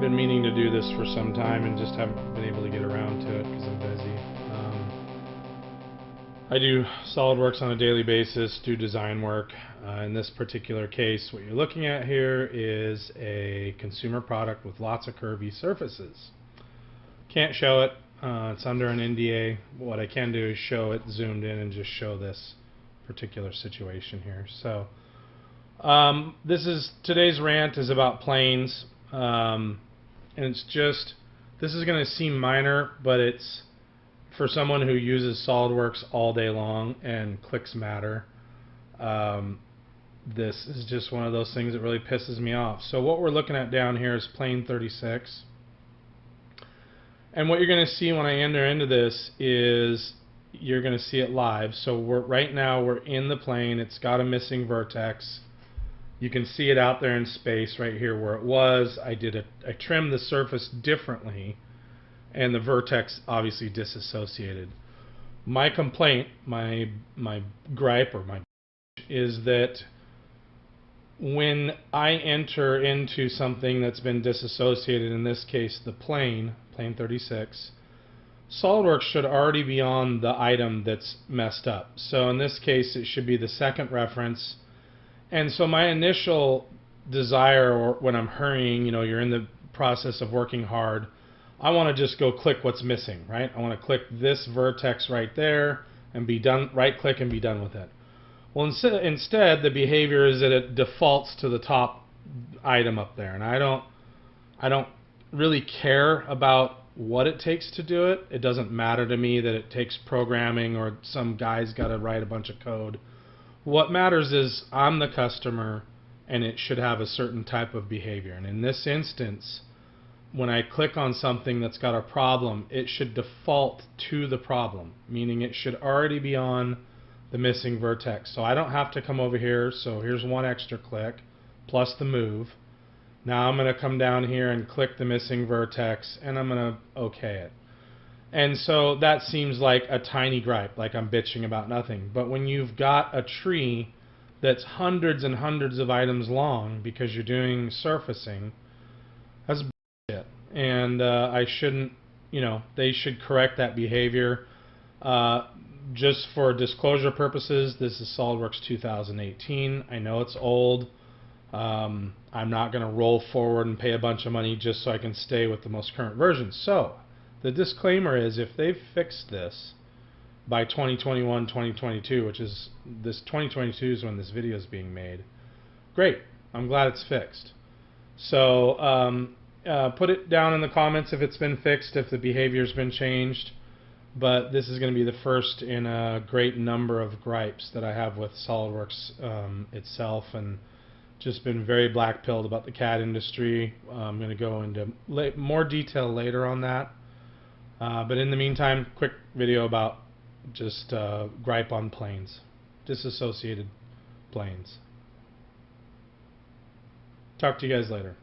I've been meaning to do this for some time and just haven't been able to get around to it because I'm busy. I do Solidworks on a daily basis, do design work. In this particular case, what you're looking at here is a consumer product with lots of curvy surfaces. Can't show it. It's under an NDA. What I can do is show it zoomed in and just show this particular situation here. So today's rant is about planes, and it's just, this is going to seem minor, but it's for someone who uses SolidWorks all day long and clicks matter. This is just one of those things that really pisses me off. So what we're looking at down here is plane 36. And what you're going to see when I enter into this is you're going to see it live. So right now we're in the plane. It's got a missing vertex. You can see it out there in space right here where it was. I trimmed the surface differently, and the vertex obviously disassociated. My complaint, my gripe or my is that when I enter into something that's been disassociated, in this case the plane 36, SolidWorks should already be on the item that's messed up. So in this case it should be the second reference. And so my initial desire, or when I'm hurrying, you're in the process of working hard, I want to just go click what's missing, right? I want to click this vertex right there and be done, right click and be done with it. Well, instead the behavior is that it defaults to the top item up there, and I don't really care about what it takes to do it. It doesn't matter to me that it takes programming or some guy's got to write a bunch of code. What matters is I'm the customer, and it should have a certain type of behavior. And in this instance, when I click on something that's got a problem, it should default to the problem, meaning it should already be on the missing vertex. So I don't have to come over here. So here's one extra click plus the move. Now I'm going to come down here and click the missing vertex, and I'm going to OK it. And so that seems like a tiny gripe, like I'm bitching about nothing. But when you've got a tree that's hundreds and hundreds of items long because you're doing surfacing, that's bullshit. And I shouldn't, they should correct that behavior. Just for disclosure purposes, this is SolidWorks 2018. I know it's old. I'm not going to roll forward and pay a bunch of money just so I can stay with the most current version. So the disclaimer is, if they've fixed this by 2021, 2022, which is this 2022 is when this video is being made, great. I'm glad it's fixed. So put it down in the comments if it's been fixed, if the behavior's been changed. But this is going to be the first in a great number of gripes that I have with SolidWorks itself, and just been very black-pilled about the CAD industry. I'm going to go into more detail later on that. But in the meantime, quick video about just gripe on planes, disassociated planes. Talk to you guys later.